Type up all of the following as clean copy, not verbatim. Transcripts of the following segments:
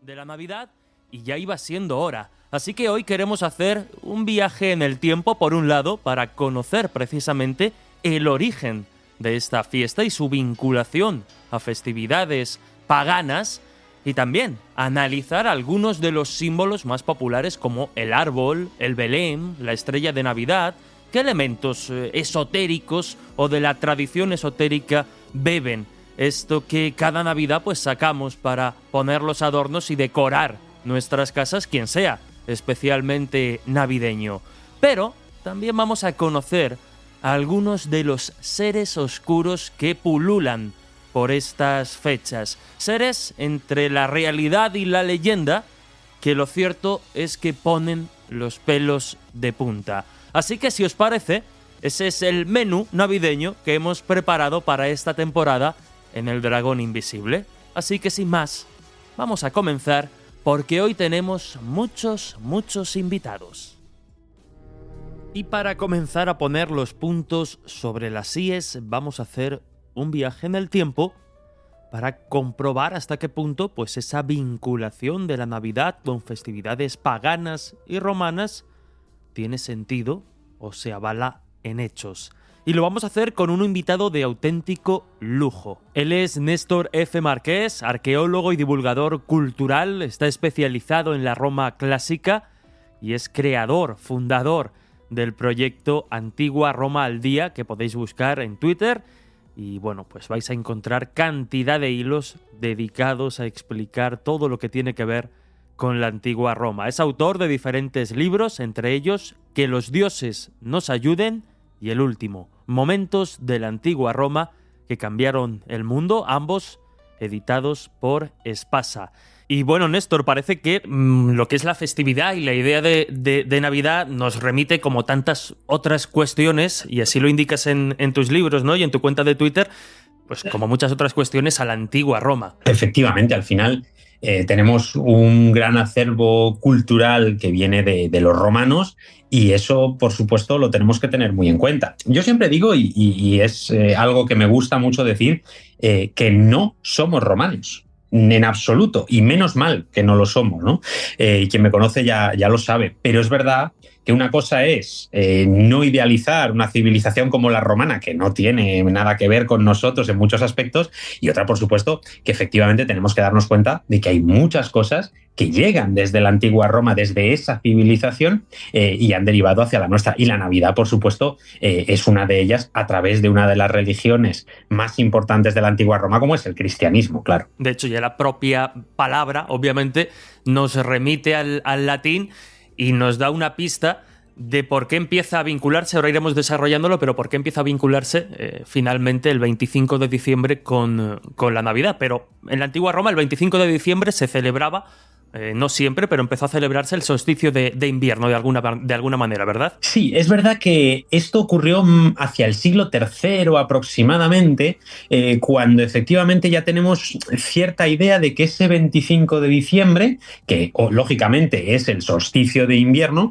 de la Navidad y ya iba siendo hora. Así que hoy queremos hacer un viaje en el tiempo, por un lado, para conocer precisamente el origen de esta fiesta y su vinculación a festividades paganas, y también analizar algunos de los símbolos más populares como el árbol, el Belén, la estrella de Navidad, qué elementos esotéricos o de la tradición esotérica beben esto que cada Navidad pues sacamos para poner los adornos y decorar nuestras casas, quien sea especialmente navideño. Pero también vamos a conocer a algunos de los seres oscuros que pululan por estas fechas. Seres entre la realidad y la leyenda que lo cierto es que ponen los pelos de punta. Así que si os parece, ese es el menú navideño que hemos preparado para esta temporada en El Dragón Invisible. Así que sin más, vamos a comenzar porque hoy tenemos muchos invitados. Y para comenzar a poner los puntos sobre las íes, vamos a hacer un viaje en el tiempo para comprobar hasta qué punto pues esa vinculación de la Navidad con festividades paganas y romanas tiene sentido o se avala en hechos. Y lo vamos a hacer con un invitado de auténtico lujo. Él es Néstor F. Marqués, arqueólogo y divulgador cultural, está especializado en la Roma clásica y es creador, fundador del proyecto Antigua Roma al Día, que podéis buscar en Twitter. Y bueno, pues vais a encontrar cantidad de hilos dedicados a explicar todo lo que tiene que ver con la antigua Roma. Es autor de diferentes libros, entre ellos Que los dioses nos ayuden y el último, Momentos de la antigua Roma que cambiaron el mundo, ambos editados por Espasa. Y bueno, Néstor, parece que lo que es la festividad y la idea de Navidad nos remite, como tantas otras cuestiones, y así lo indicas en tus libros, ¿no? Y en tu cuenta de Twitter, pues como muchas otras cuestiones, a la antigua Roma. Efectivamente, al final tenemos un gran acervo cultural que viene de los romanos y eso, por supuesto, lo tenemos que tener muy en cuenta. Yo siempre digo, y es algo que me gusta mucho decir, que no somos romanos. En absoluto, y menos mal que no lo somos, ¿no? Y quien me conoce ya lo sabe, pero es verdad que una cosa es no idealizar una civilización como la romana, que no tiene nada que ver con nosotros en muchos aspectos, y otra, por supuesto, que efectivamente tenemos que darnos cuenta de que hay muchas cosas que llegan desde la antigua Roma, desde esa civilización, y han derivado hacia la nuestra. Y la Navidad, por supuesto, es una de ellas a través de una de las religiones más importantes de la antigua Roma, como es el cristianismo, claro. De hecho, ya la propia palabra, obviamente, nos remite al latín y nos da una pista de por qué empieza a vincularse, ahora iremos desarrollándolo, pero por qué empieza a vincularse finalmente el 25 de diciembre con la Navidad. Pero en la antigua Roma el 25 de diciembre se celebraba, no siempre, pero empezó a celebrarse el solsticio de invierno de alguna manera, ¿verdad? Sí, es verdad que esto ocurrió hacia el siglo III aproximadamente, cuando efectivamente ya tenemos cierta idea de que ese 25 de diciembre, que lógicamente es el solsticio de invierno,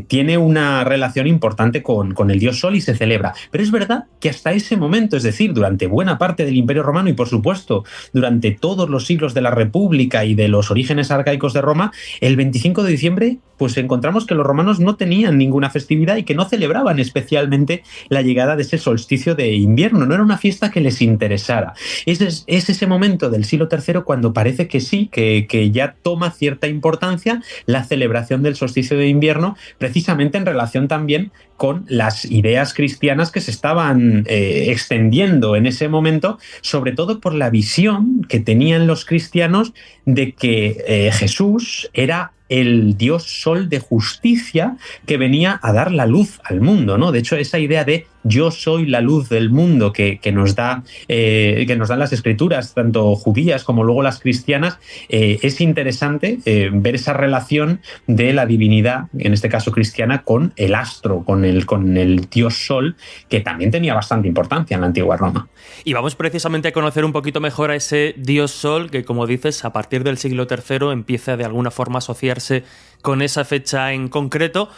tiene una relación importante con el dios Sol y se celebra. Pero es verdad que hasta ese momento, es decir, durante buena parte del Imperio Romano y por supuesto durante todos los siglos de la República y de los orígenes arcaicos de Roma, el 25 de diciembre pues encontramos que los romanos no tenían ninguna festividad y que no celebraban especialmente la llegada de ese solsticio de invierno, no era una fiesta que les interesara. Es ese momento del siglo III cuando parece que sí, que ya toma cierta importancia la celebración del solsticio de invierno, precisamente en relación también con las ideas cristianas que se estaban extendiendo en ese momento, sobre todo por la visión que tenían los cristianos de que Jesús era el dios sol de justicia que venía a dar la luz al mundo, ¿no? De hecho, esa idea de yo soy la luz del mundo que nos dan las escrituras, tanto judías como luego las cristianas, es interesante ver esa relación de la divinidad, en este caso cristiana, con el astro, con el dios sol, que también tenía bastante importancia en la antigua Roma. Y vamos precisamente a conocer un poquito mejor a ese dios sol que, como dices, a partir del siglo III empieza de alguna forma a asociarse con esa fecha en concreto.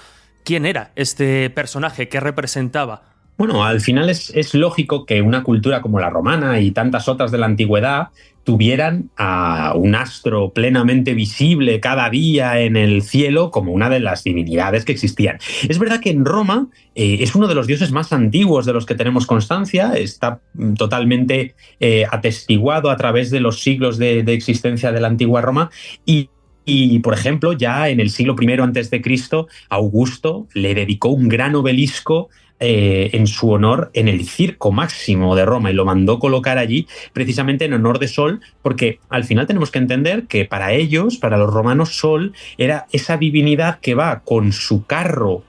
¿Quién era este personaje? ¿Qué representaba? Bueno, al final es lógico que una cultura como la romana y tantas otras de la antigüedad tuvieran a un astro plenamente visible cada día en el cielo como una de las divinidades que existían. Es verdad que en Roma es uno de los dioses más antiguos de los que tenemos constancia, está totalmente atestiguado a través de los siglos de existencia de la antigua Roma y, por ejemplo, ya en el siglo I antes de Cristo, Augusto le dedicó un gran obelisco en su honor en el Circo Máximo de Roma y lo mandó colocar allí precisamente en honor de Sol, porque al final tenemos que entender que para ellos, para los romanos, Sol era esa divinidad que va con su carro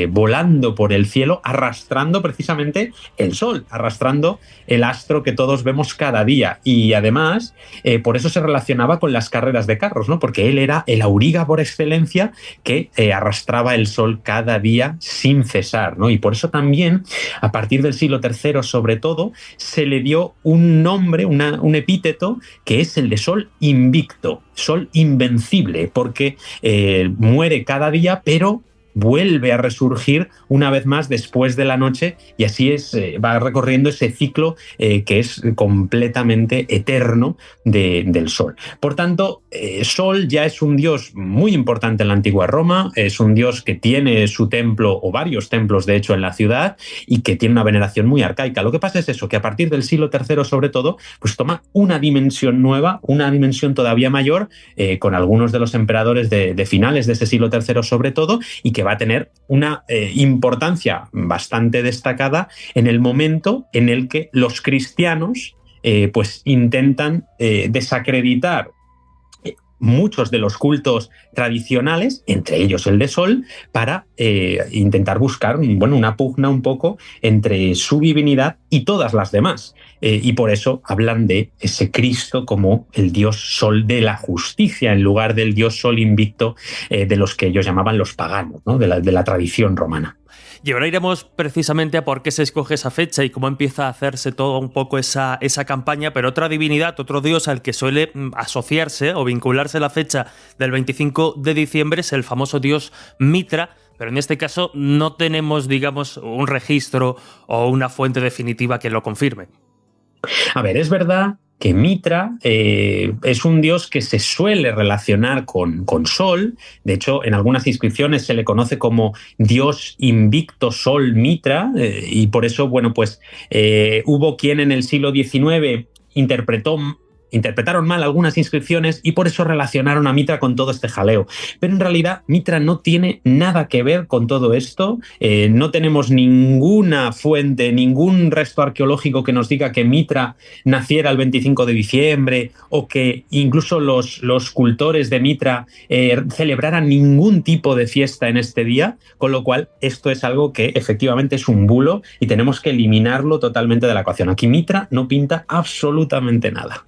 volando por el cielo, arrastrando precisamente el sol, arrastrando el astro que todos vemos cada día. Y además, por eso se relacionaba con las carreras de carros, ¿no? Porque él era el auriga por excelencia que arrastraba el sol cada día sin cesar, ¿no? Y por eso también, a partir del siglo III, sobre todo, se le dio un nombre, un epíteto, que es el de sol invicto, sol invencible, porque muere cada día, pero vuelve a resurgir una vez más después de la noche y así va recorriendo ese ciclo que es completamente eterno del Sol. Por tanto, Sol ya es un dios muy importante en la antigua Roma, es un dios que tiene su templo o varios templos de hecho en la ciudad y que tiene una veneración muy arcaica. Lo que pasa es eso, que a partir del siglo III sobre todo, pues toma una dimensión nueva, una dimensión todavía mayor, con algunos de los emperadores de finales de ese siglo III sobre todo, y que va a tener una importancia bastante destacada en el momento en el que los cristianos pues intentan desacreditar muchos de los cultos tradicionales, entre ellos el de Sol, para intentar buscar una pugna un poco entre su divinidad y todas las demás. Y por eso hablan de ese Cristo como el dios Sol de la justicia, en lugar del dios Sol invicto de los que ellos llamaban los paganos, ¿no? de la tradición romana. Y ahora iremos precisamente a por qué se escoge esa fecha y cómo empieza a hacerse todo un poco esa campaña, pero otra divinidad, otro dios al que suele asociarse o vincularse la fecha del 25 de diciembre es el famoso dios Mitra, pero en este caso no tenemos, digamos, un registro o una fuente definitiva que lo confirme. A ver, es verdad que Mitra es un dios que se suele relacionar con Sol. De hecho, en algunas inscripciones se le conoce como dios invicto Sol Mitra, y por eso, bueno, pues hubo quien en el siglo XIX interpretaron mal algunas inscripciones y por eso relacionaron a Mitra con todo este jaleo. Pero en realidad Mitra no tiene nada que ver con todo esto. No tenemos ninguna fuente, ningún resto arqueológico que nos diga que Mitra naciera el 25 de diciembre o que incluso los cultores de Mitra celebraran ningún tipo de fiesta en este día, con lo cual esto es algo que efectivamente es un bulo y tenemos que eliminarlo totalmente de la ecuación. Aquí Mitra no pinta absolutamente nada.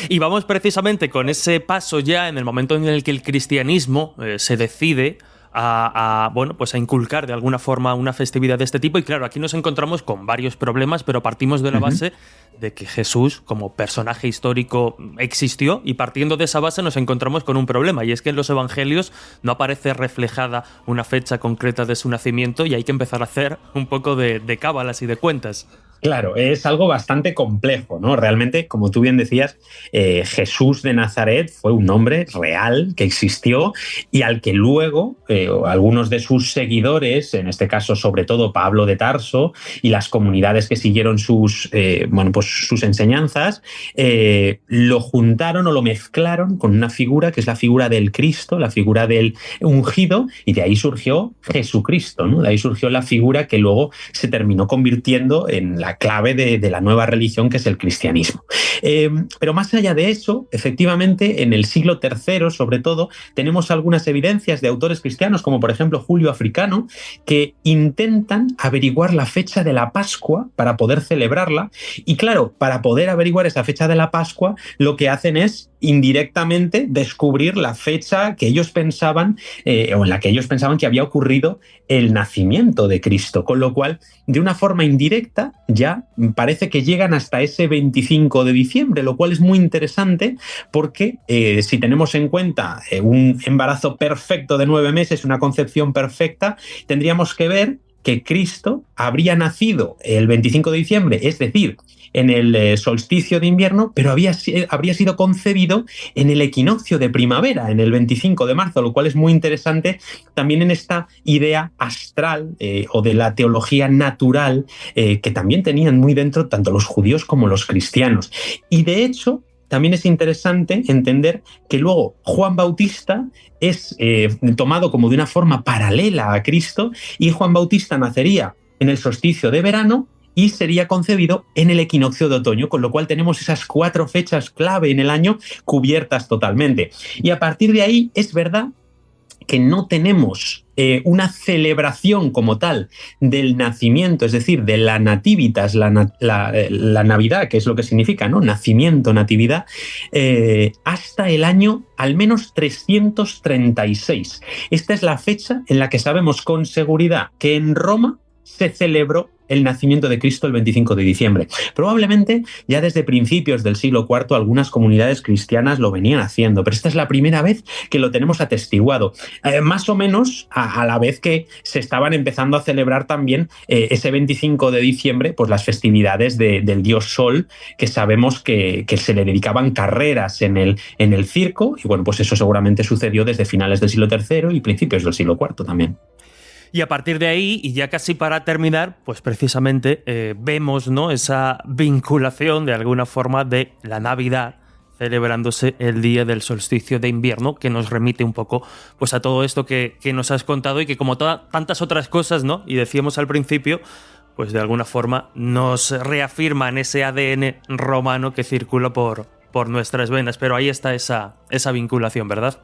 Y vamos precisamente con ese paso ya en el momento en el que el cristianismo se decide a inculcar de alguna forma una festividad de este tipo. Y claro, aquí nos encontramos con varios problemas, pero partimos de la base de que Jesús como personaje histórico existió, y partiendo de esa base nos encontramos con un problema, y es que en los evangelios no aparece reflejada una fecha concreta de su nacimiento y hay que empezar a hacer un poco de cábalas y de cuentas. Claro, es algo bastante complejo, ¿no? Realmente, como tú bien decías, Jesús de Nazaret fue un hombre real que existió y al que luego algunos de sus seguidores, en este caso sobre todo Pablo de Tarso y las comunidades que siguieron sus enseñanzas, lo juntaron o lo mezclaron con una figura que es la figura del Cristo, la figura del ungido, y de ahí surgió Jesucristo, ¿no? De ahí surgió la figura que luego se terminó convirtiendo en la clave de la nueva religión, que es el cristianismo. Pero más allá de eso, efectivamente, en el siglo III, sobre todo, tenemos algunas evidencias de autores cristianos, como por ejemplo Julio Africano, que intentan averiguar la fecha de la Pascua para poder celebrarla. Y claro, para poder averiguar esa fecha de la Pascua, lo que hacen es indirectamente descubrir la fecha que ellos pensaban, o en la que ellos pensaban que había ocurrido el nacimiento de Cristo, con lo cual, de una forma indirecta, ya parece que llegan hasta ese 25 de diciembre, lo cual es muy interesante porque si tenemos en cuenta un embarazo perfecto de 9 meses, una concepción perfecta, tendríamos que ver que Cristo habría nacido el 25 de diciembre, es decir, en el solsticio de invierno, pero habría sido concebido en el equinoccio de primavera, en el 25 de marzo, lo cual es muy interesante también en esta idea astral o de la teología natural que también tenían muy dentro tanto los judíos como los cristianos. Y de hecho, también es interesante entender que luego Juan Bautista es tomado como de una forma paralela a Cristo, y Juan Bautista nacería en el solsticio de verano y sería concebido en el equinoccio de otoño, con lo cual tenemos esas 4 fechas clave en el año cubiertas totalmente. Y a partir de ahí es verdad que no tenemos una celebración como tal del nacimiento, es decir, de la nativitas, la Navidad, que es lo que significa, ¿no? Nacimiento, natividad, hasta el año al menos 336. Esta es la fecha en la que sabemos con seguridad que en Roma se celebró el nacimiento de Cristo el 25 de diciembre. Probablemente ya desde principios del siglo IV algunas comunidades cristianas lo venían haciendo, pero esta es la primera vez que lo tenemos atestiguado. Más o menos a la vez que se estaban empezando a celebrar también ese 25 de diciembre, pues las festividades del dios Sol, que sabemos que se le dedicaban carreras en el circo, y bueno, pues eso seguramente sucedió desde finales del siglo III y principios del siglo IV también. Y a partir de ahí, y ya casi para terminar, pues precisamente vemos, ¿no?, esa vinculación de alguna forma de la Navidad celebrándose el día del solsticio de invierno, que nos remite un poco pues a todo esto que nos has contado y que, como tantas otras cosas, ¿no?, y decíamos al principio, pues de alguna forma nos reafirman ese ADN romano que circula por nuestras venas. Pero ahí está esa vinculación, ¿verdad?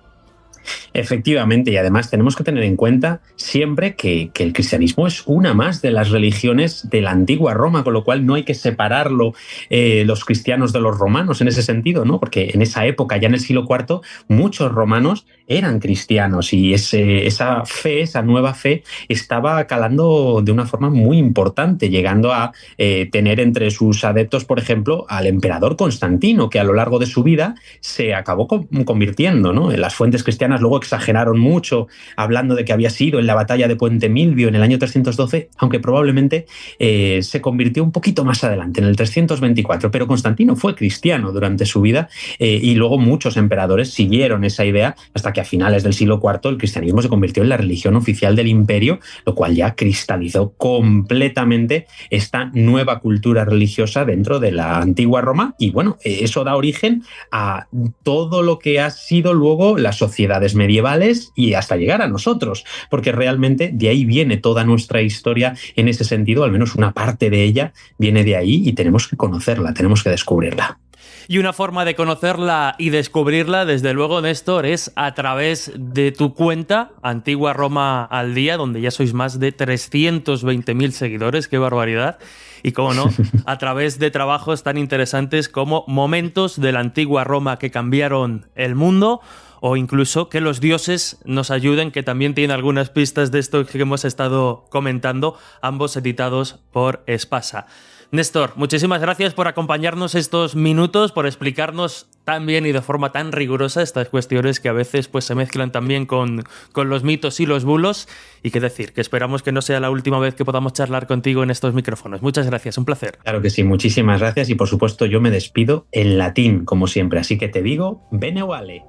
Efectivamente, y además tenemos que tener en cuenta siempre que el cristianismo es una más de las religiones de la antigua Roma, con lo cual no hay que separarlo los cristianos de los romanos en ese sentido, ¿no? Porque en esa época, ya en el siglo IV, muchos romanos eran cristianos y esa fe, esa nueva fe, estaba calando de una forma muy importante, llegando a tener entre sus adeptos, por ejemplo, al emperador Constantino, que a lo largo de su vida se acabó convirtiendo, ¿no? En las fuentes cristianas luego exageraron mucho, hablando de que había sido en la batalla de Puente Milvio en el año 312, aunque probablemente se convirtió un poquito más adelante, en el 324. Pero Constantino fue cristiano durante su vida y luego muchos emperadores siguieron esa idea hasta que a finales del siglo IV el cristianismo se convirtió en la religión oficial del imperio, lo cual ya cristalizó completamente esta nueva cultura religiosa dentro de la antigua Roma. Y bueno, eso da origen a todo lo que ha sido luego las sociedades medievales y hasta llegar a nosotros, porque realmente de ahí viene toda nuestra historia en ese sentido, al menos una parte de ella viene de ahí y tenemos que conocerla, tenemos que descubrirla. Y una forma de conocerla y descubrirla, desde luego, Néstor, es a través de tu cuenta, Antigua Roma al Día, donde ya sois más de 320.000 seguidores, ¡qué barbaridad! Y, cómo no, a través de trabajos tan interesantes como Momentos de la Antigua Roma que cambiaron el mundo, o incluso Que los dioses nos ayuden, que también tiene algunas pistas de esto que hemos estado comentando, ambos editados por Espasa. Néstor, muchísimas gracias por acompañarnos estos minutos, por explicarnos tan bien y de forma tan rigurosa estas cuestiones que a veces pues se mezclan también con los mitos y los bulos. Y qué decir, que esperamos que no sea la última vez que podamos charlar contigo en estos micrófonos. Muchas gracias, un placer. Claro que sí, muchísimas gracias y por supuesto yo me despido en latín, como siempre. Así que te digo, bene vale.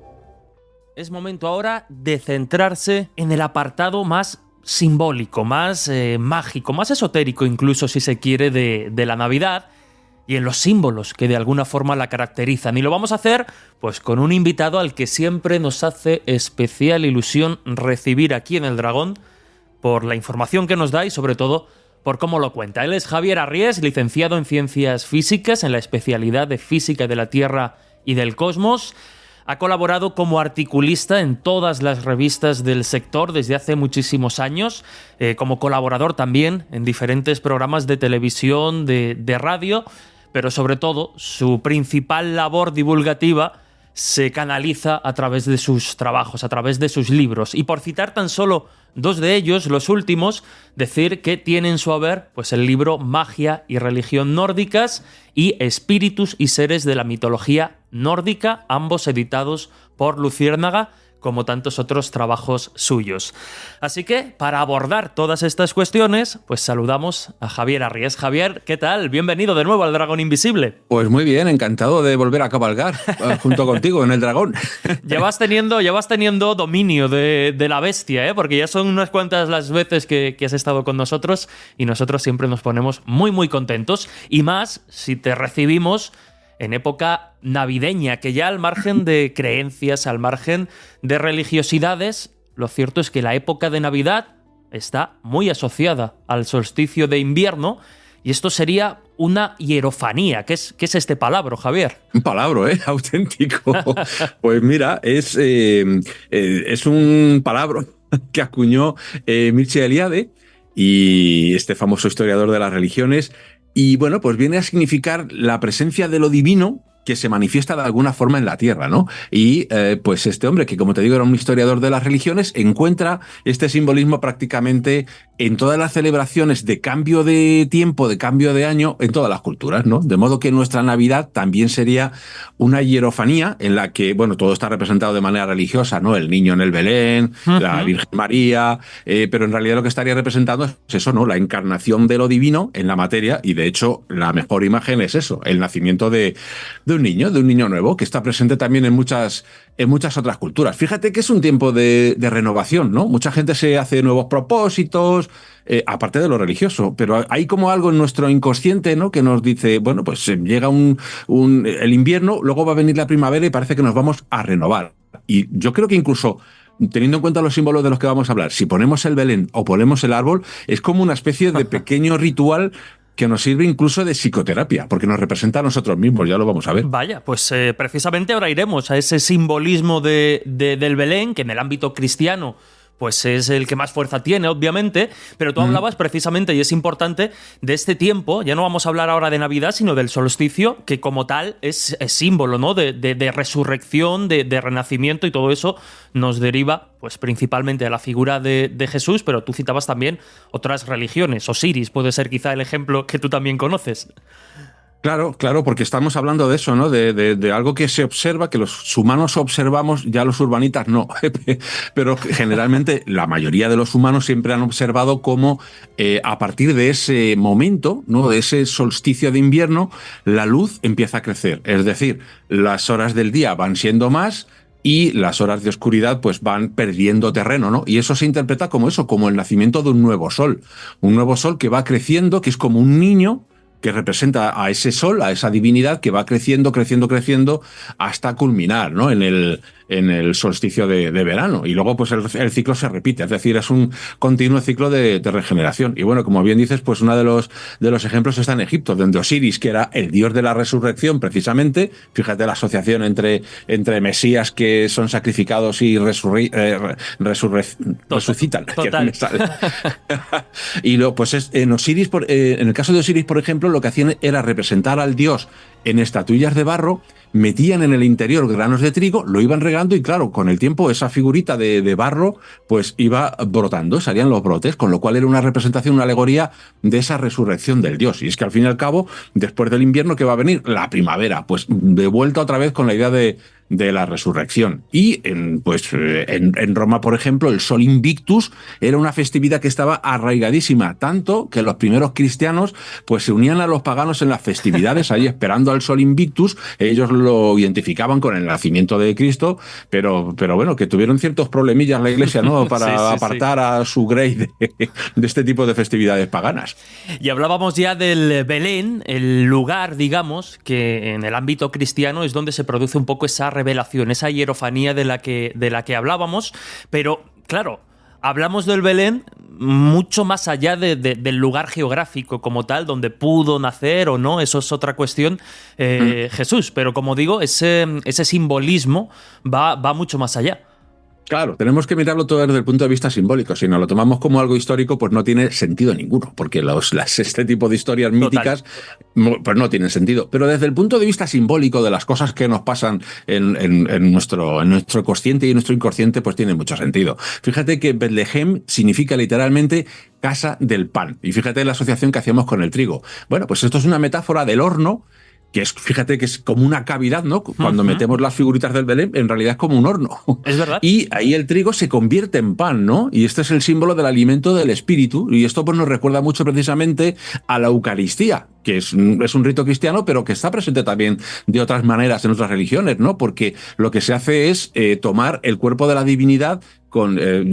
Es momento ahora de centrarse en el apartado más simbólico, más mágico, más esotérico incluso, si se quiere, de la Navidad, y en los símbolos que de alguna forma la caracterizan. Y lo vamos a hacer pues con un invitado al que siempre nos hace especial ilusión recibir aquí en El Dragón, por la información que nos da y sobre todo por cómo lo cuenta. Él es Javier Arries, licenciado en Ciencias Físicas en la especialidad de Física de la Tierra y del Cosmos. Ha colaborado como articulista en todas las revistas del sector desde hace muchísimos años, como colaborador también en diferentes programas de televisión, de radio, pero sobre todo su principal labor divulgativa se canaliza a través de sus trabajos, a través de sus libros. Y por citar tan solo dos de ellos, los últimos, decir que tiene en su haber pues el libro Magia y Religión Nórdicas y Espíritus y Seres de la Mitología Nórdica, ambos editados por Luciérnaga, como tantos otros trabajos suyos. Así que, para abordar todas estas cuestiones, pues saludamos a Javier Arries. Javier, ¿qué tal? Bienvenido de nuevo al Dragón Invisible. Pues muy bien, encantado de volver a cabalgar junto contigo en el dragón. Ya vas teniendo dominio de la bestia, ¿eh? Porque ya son unas cuantas las veces que has estado con nosotros y nosotros siempre nos ponemos muy, muy contentos. Y más si te recibimos en época navideña, que ya al margen de creencias, al margen de religiosidades, lo cierto es que la época de Navidad está muy asociada al solsticio de invierno y esto sería una hierofanía. ¿Qué es este palabra, Javier? Un palabra, auténtico. Pues mira, es un palabra que acuñó Mircea Eliade, y este famoso historiador de las religiones. Y bueno, pues viene a significar la presencia de lo divino que se manifiesta de alguna forma en la tierra, ¿no? Y pues este hombre, que como te digo era un historiador de las religiones, encuentra este simbolismo prácticamente en todas las celebraciones de cambio de tiempo, de cambio de año, en todas las culturas, ¿no? De modo que nuestra Navidad también sería una hierofanía en la que, bueno, todo está representado de manera religiosa, ¿no? El niño en el Belén, la Virgen María, pero en realidad lo que estaría representando es eso, ¿no? La encarnación de lo divino en la materia, y de hecho la mejor imagen es eso, el nacimiento de un niño nuevo, que está presente también en muchas otras culturas. Fíjate que es un tiempo de renovación, ¿no? Mucha gente se hace nuevos propósitos, aparte de lo religioso, pero hay como algo en nuestro inconsciente, ¿no? Que nos dice, bueno, pues llega el invierno, luego va a venir la primavera y parece que nos vamos a renovar. Y yo creo que incluso, teniendo en cuenta los símbolos de los que vamos a hablar, si ponemos el Belén o ponemos el árbol, es como una especie de pequeño ritual que nos sirve incluso de psicoterapia, porque nos representa a nosotros mismos, ya lo vamos a ver. Vaya, pues precisamente ahora iremos a ese simbolismo del Belén, que en el ámbito cristiano pues es el que más fuerza tiene, obviamente, pero tú hablabas precisamente, y es importante, de este tiempo. Ya no vamos a hablar ahora de Navidad, sino del solsticio, que como tal es símbolo, ¿no? de resurrección, de renacimiento, y todo eso nos deriva pues principalmente de la figura de Jesús, pero tú citabas también otras religiones. Osiris puede ser quizá el ejemplo que tú también conoces. Claro, porque estamos hablando de eso, ¿no? De algo que se observa, que los humanos observamos, ya los urbanitas no. Pero generalmente la mayoría de los humanos siempre han observado cómo a partir de ese momento, ¿no? De ese solsticio de invierno, la luz empieza a crecer. Es decir, las horas del día van siendo más y las horas de oscuridad pues van perdiendo terreno, ¿no? Y eso se interpreta como eso, como el nacimiento de un nuevo sol. Un nuevo sol que va creciendo, que es como un niño que representa a ese sol, a esa divinidad que va creciendo hasta culminar, ¿no? en el solsticio de verano. Y luego pues el ciclo se repite, es decir, es un continuo ciclo de regeneración. Y bueno, como bien dices, pues uno de los ejemplos está en Egipto, donde Osiris, que era el dios de la resurrección precisamente, fíjate la asociación entre mesías que son sacrificados y resucitan. Total. Y luego, pues en Osiris, en el caso de Osiris, por ejemplo, lo que hacían era representar al dios en estatuillas de barro, metían en el interior granos de trigo, lo iban regando y claro, con el tiempo esa figurita de barro pues iba brotando, salían los brotes, con lo cual era una representación, una alegoría de esa resurrección del dios. Y es que al fin y al cabo, después del invierno, ¿qué va a venir? La primavera, pues de vuelta otra vez con la idea de la resurrección. Y en Roma, por ejemplo, el Sol Invictus era una festividad que estaba arraigadísima, tanto que los primeros cristianos pues se unían a los paganos en las festividades, ahí esperando al Sol Invictus. Ellos lo identificaban con el nacimiento de Cristo, pero bueno, que tuvieron ciertos problemillas la Iglesia, ¿no? Para apartar a su grey de este tipo de festividades paganas. Y hablábamos ya del Belén, el lugar, digamos, que en el ámbito cristiano es donde se produce un poco esa revelación, esa hierofanía de la que hablábamos, pero claro, hablamos del Belén mucho más allá del lugar geográfico como tal, donde pudo nacer o no, eso es otra cuestión, Jesús, pero como digo, ese simbolismo va mucho más allá. Claro, tenemos que mirarlo todo desde el punto de vista simbólico. Si no lo tomamos como algo histórico, pues no tiene sentido ninguno, porque este tipo de historias míticas pues no tienen sentido. Pero desde el punto de vista simbólico de las cosas que nos pasan en nuestro consciente y en nuestro inconsciente, pues tiene mucho sentido. Fíjate que Betlehem significa literalmente casa del pan. Y fíjate la asociación que hacíamos con el trigo. Bueno, pues esto es una metáfora del horno que es, fíjate que es como una cavidad, ¿no? Cuando metemos las figuritas del Belén, en realidad es como un horno. Es verdad. Y ahí el trigo se convierte en pan, ¿no? Y este es el símbolo del alimento del espíritu. Y esto pues nos recuerda mucho precisamente a la Eucaristía, que es un rito cristiano, pero que está presente también de otras maneras en otras religiones, ¿no? Porque lo que se hace es tomar el cuerpo de la divinidad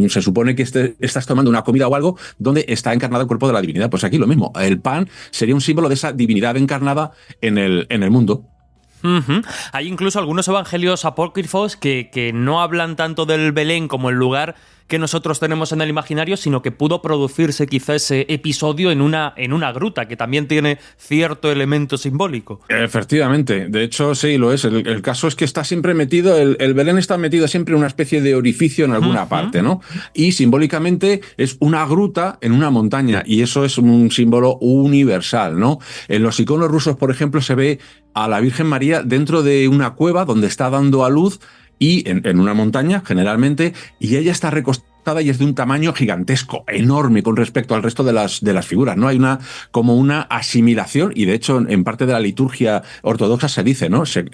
se supone que estás tomando una comida o algo donde está encarnado el cuerpo de la divinidad. Pues aquí lo mismo. El pan sería un símbolo de esa divinidad encarnada en el mundo. Hay incluso algunos evangelios apócrifos que no hablan tanto del Belén como el lugar que nosotros tenemos en el imaginario, sino que pudo producirse quizá ese episodio en una gruta, que también tiene cierto elemento simbólico. Efectivamente, de hecho sí lo es. El caso es que está siempre metido, el Belén está metido siempre en una especie de orificio en alguna parte, ¿no? Y simbólicamente es una gruta en una montaña, y eso es un símbolo universal, ¿no? En los iconos rusos, por ejemplo, se ve a la Virgen María dentro de una cueva donde está dando a luz, y en una montaña, generalmente, y ella está recostada y es de un tamaño gigantesco, enorme con respecto al resto de las figuras, ¿no? Hay como una asimilación, y de hecho en parte de la liturgia ortodoxa se dice, ¿no? Se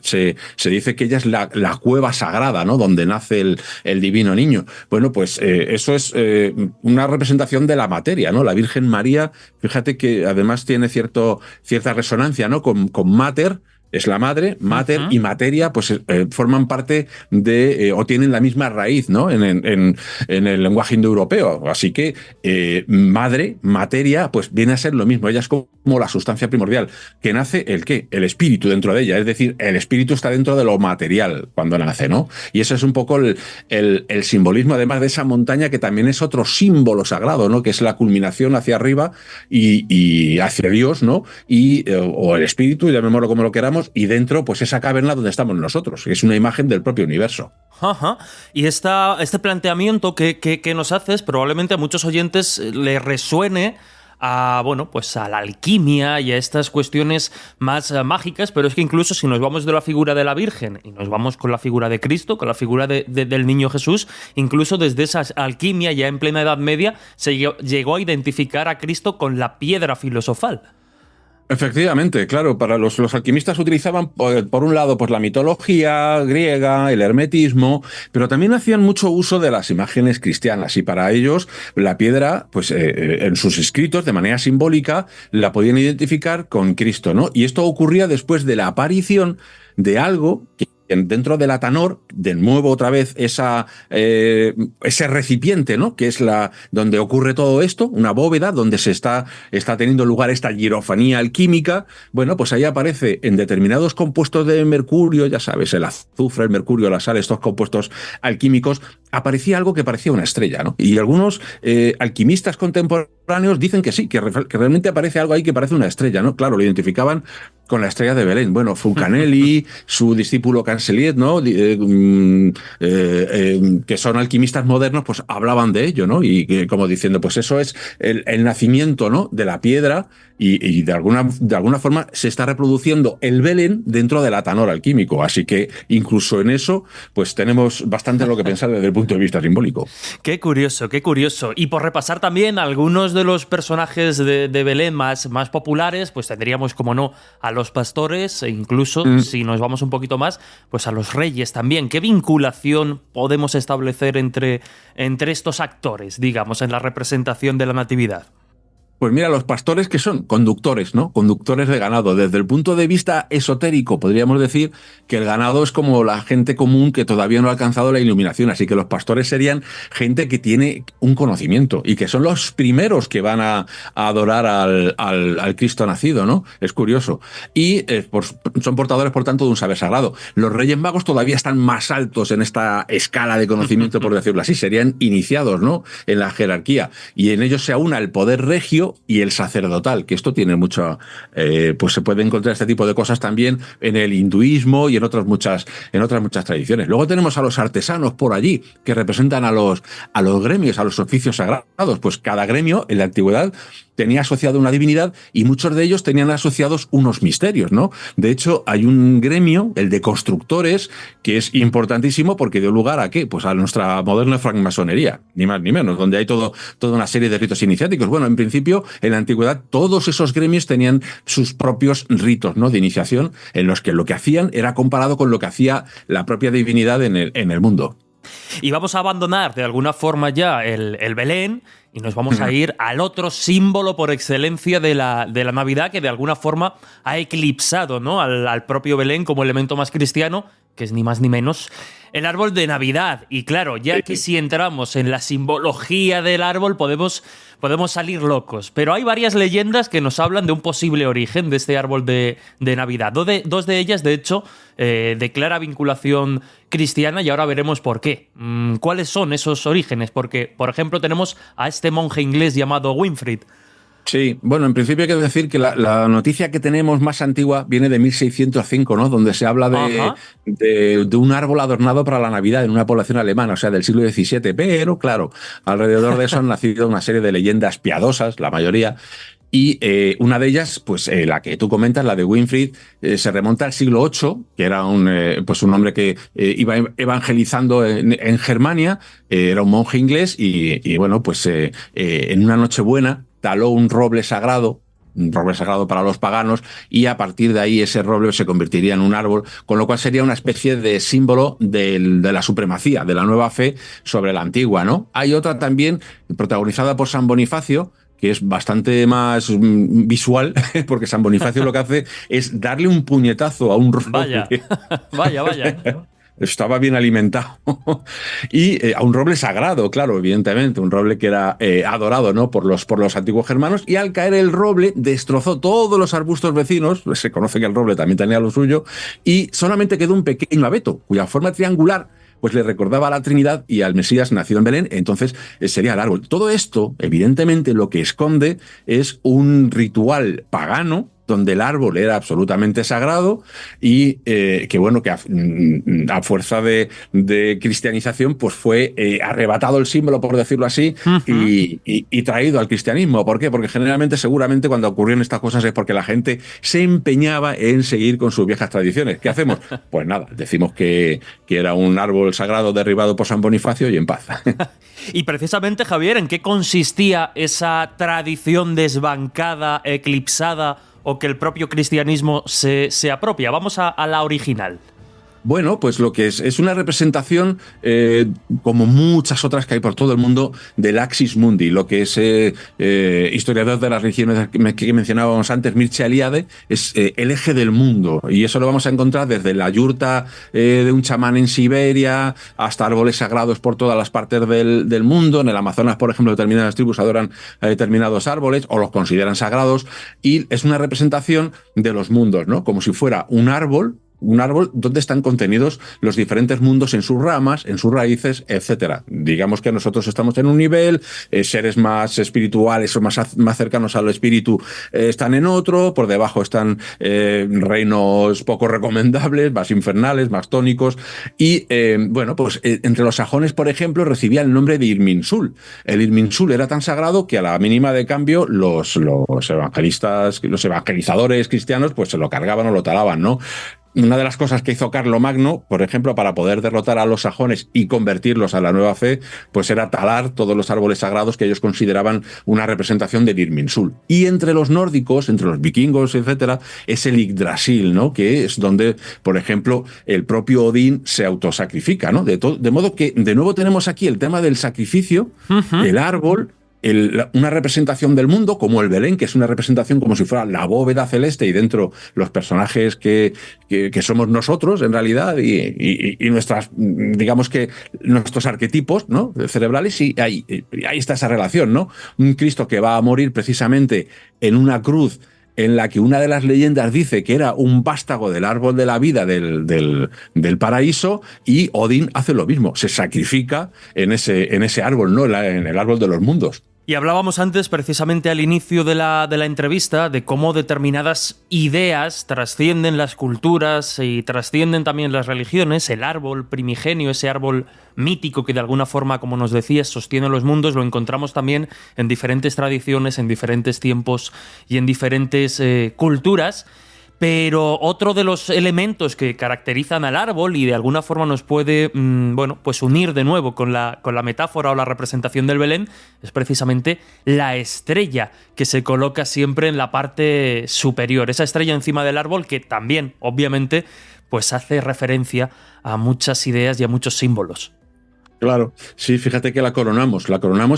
dice que ella es la cueva sagrada, ¿no? Donde nace el divino niño. Bueno, pues eso es una representación de la materia, ¿no? La Virgen María, fíjate que además tiene cierta resonancia, ¿no? Con Mater. Es la madre, mater y materia, pues forman parte de, o tienen la misma raíz, ¿no? En el lenguaje indoeuropeo. Así que madre, materia, pues viene a ser lo mismo. Ella es como la sustancia primordial. ¿Que nace el qué? El espíritu dentro de ella. Es decir, el espíritu está dentro de lo material cuando nace, ¿no? Y ese es un poco el simbolismo, además de esa montaña, que también es otro símbolo sagrado, ¿no? Que es la culminación hacia arriba y hacia Dios, ¿no? O el espíritu, llamémoslo como lo queramos, y dentro, pues esa caverna donde estamos nosotros, que es una imagen del propio universo. Y este planteamiento que nos haces, probablemente a muchos oyentes les resuene a la alquimia y a estas cuestiones más mágicas, pero es que incluso si nos vamos de la figura de la Virgen y nos vamos con la figura de Cristo, con la figura del niño Jesús, incluso desde esa alquimia ya en plena Edad Media se llegó a identificar a Cristo con la piedra filosofal. Efectivamente, claro, para los alquimistas utilizaban, por un lado, pues la mitología griega, el hermetismo, pero también hacían mucho uso de las imágenes cristianas, y para ellos la piedra, pues en sus escritos, de manera simbólica, la podían identificar con Cristo, ¿no? Y esto ocurría después de la aparición de algo que dentro del Atanor, de nuevo otra vez ese recipiente, ¿no? Que es donde ocurre todo esto, una bóveda donde está teniendo lugar esta hierofanía alquímica. Bueno, pues ahí aparece en determinados compuestos de mercurio, ya sabes, el azufre, el mercurio, la sal, estos compuestos alquímicos, aparecía algo que parecía una estrella, ¿no? Y algunos alquimistas contemporáneos dicen que sí, que realmente aparece algo ahí que parece una estrella, ¿no? Claro, lo identificaban con la estrella de Belén. Bueno, Fulcanelli, su discípulo Cancelliet, ¿no? Que son alquimistas modernos, pues hablaban de ello, ¿no? Y como diciendo, pues eso es el nacimiento, ¿no? De la piedra, y de alguna forma se está reproduciendo el Belén dentro del Atanor alquímico. Así que incluso en eso, pues tenemos bastante en lo que pensar desde el punto de vista simbólico. Qué curioso, qué curioso. Y por repasar también algunos de los personajes de Belén más populares, pues tendríamos, como no, a los pastores, e incluso, si nos vamos un poquito más, pues a los reyes también. ¿Qué vinculación podemos establecer entre estos actores, digamos, en la representación de la Natividad? Pues mira, los pastores, que son conductores, ¿no? Conductores de ganado. Desde el punto de vista esotérico, podríamos decir que el ganado es como la gente común que todavía no ha alcanzado la iluminación. Así que los pastores serían gente que tiene un conocimiento y que son los primeros que van a adorar al Cristo nacido, ¿no? Es curioso. Y son portadores, por tanto, de un saber sagrado. Los reyes magos todavía están más altos en esta escala de conocimiento, por decirlo así. Serían iniciados, ¿no? En la jerarquía. Y en ellos se aúna el poder regio y el sacerdotal, que esto tiene mucho, pues se puede encontrar este tipo de cosas también en el hinduismo y en otras muchas tradiciones. Luego tenemos a los artesanos por allí, que representan a los gremios, a los oficios sagrados. Pues cada gremio en la antigüedad tenía asociado una divinidad, y muchos de ellos tenían asociados unos misterios, ¿no? De hecho, hay un gremio, el de constructores, que es importantísimo porque dio lugar a ¿qué? Pues a nuestra moderna francmasonería, ni más ni menos, donde hay toda una serie de ritos iniciáticos. Bueno, en principio, hecho, en la antigüedad todos esos gremios tenían sus propios ritos, ¿no?, de iniciación, en los que lo que hacían era comparado con lo que hacía la propia divinidad en el mundo. Y vamos a abandonar de alguna forma ya el Belén y nos vamos a ir al otro símbolo por excelencia de la Navidad, que de alguna forma ha eclipsado, ¿no?, al propio Belén como elemento más cristiano, que es ni más ni menos el árbol de Navidad. Y claro, ya que si entramos en la simbología del árbol podemos salir locos. Pero hay varias leyendas que nos hablan de un posible origen de este árbol de Navidad. Dos de ellas, de hecho, de clara vinculación cristiana, y ahora veremos por qué. ¿Cuáles son esos orígenes? Porque, por ejemplo, tenemos a este monje inglés llamado Winfrid. Sí, bueno, en principio hay que decir que la noticia que tenemos más antigua viene de 1605, ¿no?, donde se habla de un árbol adornado para la Navidad en una población alemana, o sea, del siglo XVII. Pero, claro, alrededor de eso han nacido una serie de leyendas piadosas, la mayoría. Y una de ellas, pues la que tú comentas, la de Winfrid, se remonta al siglo VIII, que era un hombre que iba evangelizando en Germania, era un monje inglés y bueno, pues en una Nochebuena taló un roble sagrado para los paganos, y a partir de ahí ese roble se convertiría en un árbol, con lo cual sería una especie de símbolo de la supremacía de la nueva fe sobre la antigua, ¿no? Hay otra también protagonizada por San Bonifacio, que es bastante más visual, porque San Bonifacio lo que hace es darle un puñetazo a un roble. Vaya. Estaba bien alimentado. Y a un roble sagrado, claro, evidentemente, un roble que era adorado, ¿no?, por los antiguos germanos, y al caer el roble destrozó todos los arbustos vecinos. Se conoce que el roble también tenía lo suyo, y solamente quedó un pequeño abeto, cuya forma triangular pues le recordaba a la Trinidad y al Mesías nacido en Belén. Entonces sería el árbol. Todo esto, evidentemente, lo que esconde es un ritual pagano donde el árbol era absolutamente sagrado y que bueno, que a fuerza de cristianización pues fue arrebatado el símbolo, por decirlo así, y traído al cristianismo. ¿Por qué? Porque generalmente, seguramente, cuando ocurrieron estas cosas es porque la gente se empeñaba en seguir con sus viejas tradiciones. ¿Qué hacemos? Pues nada, decimos que era un árbol sagrado derribado por San Bonifacio y en paz. Y precisamente, Javier, ¿en qué consistía esa tradición desbancada, eclipsada, o que el propio cristianismo se apropia? Vamos a la original. Bueno, pues lo que es una representación, como muchas otras que hay por todo el mundo, del Axis Mundi. Lo que es historiador de las religiones que mencionábamos antes, Mircea Eliade, es el eje del mundo. Y eso lo vamos a encontrar desde la yurta de un chamán en Siberia hasta árboles sagrados por todas las partes del mundo. En el Amazonas, por ejemplo, determinadas tribus adoran determinados árboles o los consideran sagrados. Y es una representación de los mundos, ¿no? Como si fuera un árbol donde están contenidos los diferentes mundos en sus ramas, en sus raíces, etcétera. Digamos que nosotros estamos en un nivel, seres más espirituales o más cercanos al espíritu están en otro, por debajo están reinos poco recomendables, más infernales, más tónicos, y bueno, pues entre los sajones, por ejemplo, recibía el nombre de Irminsul. El Irminsul era tan sagrado que a la mínima de cambio los evangelizadores cristianos pues se lo cargaban o lo talaban, ¿no? Una de las cosas que hizo Carlomagno, por ejemplo, para poder derrotar a los sajones y convertirlos a la nueva fe, pues era talar todos los árboles sagrados que ellos consideraban una representación del Irminsul. Y entre los nórdicos, entre los vikingos, etcétera, es el Yggdrasil, ¿no?, que es donde, por ejemplo, el propio Odín se autosacrifica, ¿no? De modo que, de nuevo, tenemos aquí el tema del sacrificio, el árbol, una representación del mundo, como el Belén, que es una representación como si fuera la bóveda celeste y dentro los personajes que somos nosotros en realidad y nuestras, digamos que nuestros arquetipos, ¿no?, cerebrales, y ahí está esa relación, ¿no? Un Cristo que va a morir precisamente en una cruz en la que una de las leyendas dice que era un vástago del árbol de la vida del paraíso, y Odín hace lo mismo, se sacrifica en ese árbol, ¿no?, en el árbol de los mundos. Y hablábamos antes, precisamente al inicio de la entrevista, de cómo determinadas ideas trascienden las culturas y trascienden también las religiones. El árbol primigenio, ese árbol mítico que de alguna forma, como nos decías, sostiene los mundos, lo encontramos también en diferentes tradiciones, en diferentes tiempos y en diferentes culturas. Pero otro de los elementos que caracterizan al árbol y de alguna forma nos puede pues unir de nuevo con la metáfora o la representación del Belén es precisamente la estrella que se coloca siempre en la parte superior. Esa estrella encima del árbol que también, obviamente, pues hace referencia a muchas ideas y a muchos símbolos. Claro, sí, fíjate que la coronamos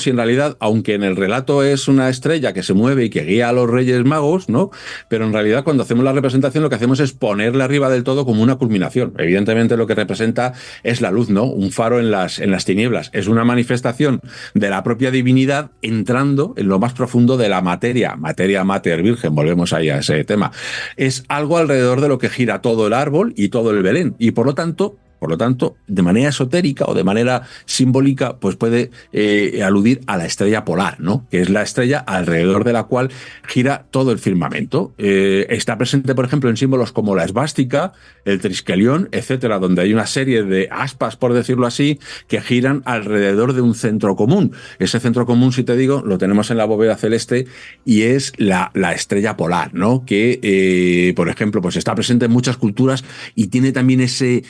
y en realidad, aunque en el relato es una estrella que se mueve y que guía a los Reyes Magos, ¿no? Pero en realidad cuando hacemos la representación lo que hacemos es ponerle arriba del todo como una culminación. Evidentemente lo que representa es la luz, ¿no? Un faro en las tinieblas. Es una manifestación de la propia divinidad entrando en lo más profundo de la materia mater virgen, volvemos ahí a ese tema. Es algo alrededor de lo que gira todo el árbol y todo el Belén y por lo tanto, de manera esotérica o de manera simbólica, pues puede aludir a la estrella polar, ¿no? Que es la estrella alrededor de la cual gira todo el firmamento. Está presente, por ejemplo, en símbolos como la esvástica, el triskelion, etcétera, donde hay una serie de aspas, por decirlo así, que giran alrededor de un centro común. Ese centro común, si te digo, lo tenemos en la bóveda celeste y es la estrella polar, ¿no? Que, por ejemplo, pues está presente en muchas culturas y tiene también ese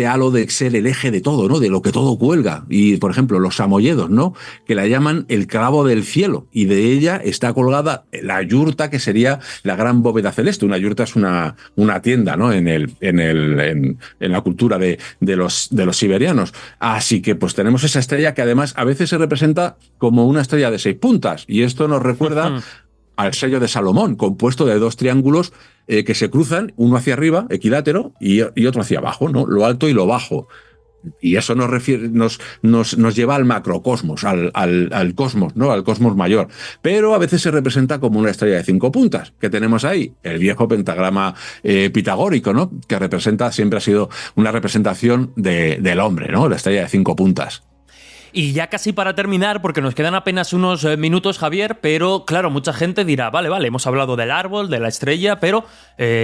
halo de ser el eje de todo, ¿no? De lo que todo cuelga. Y, por ejemplo, los samoyedos, ¿no? Que la llaman el clavo del cielo. Y de ella está colgada la yurta, que sería la gran bóveda celeste. Una yurta es una tienda, ¿no? En la cultura de los siberianos. Así que, pues tenemos esa estrella que además a veces se representa como una estrella de 6 puntas. Y esto nos recuerda al sello de Salomón, compuesto de 2 triángulos que se cruzan, uno hacia arriba, equilátero, y otro hacia abajo, ¿no? Lo alto y lo bajo. Y eso nos lleva al macrocosmos, al cosmos, ¿no? Al cosmos mayor. Pero a veces se representa como una estrella de 5 puntas, que tenemos ahí, el viejo pentagrama pitagórico, ¿no? Que siempre ha sido una representación del hombre, ¿no? La estrella de 5 puntas. Y ya casi para terminar, porque nos quedan apenas unos minutos, Javier, pero claro, mucha gente dirá, vale, hemos hablado del árbol, de la estrella, pero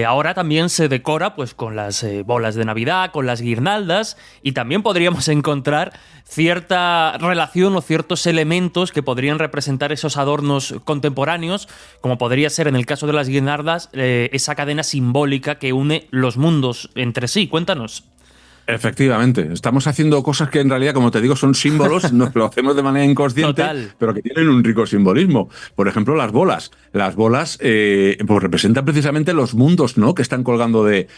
ahora también se decora pues con las bolas de Navidad, con las guirnaldas, y también podríamos encontrar cierta relación o ciertos elementos que podrían representar esos adornos contemporáneos, como podría ser en el caso de las guirnaldas, esa cadena simbólica que une los mundos entre sí. Cuéntanos. Efectivamente, estamos haciendo cosas que en realidad, como te digo, son símbolos, nos lo hacemos de manera inconsciente, Total. Pero que tienen un rico simbolismo. Por ejemplo, las bolas. Las bolas pues representan precisamente los mundos, ¿no? Que están colgando de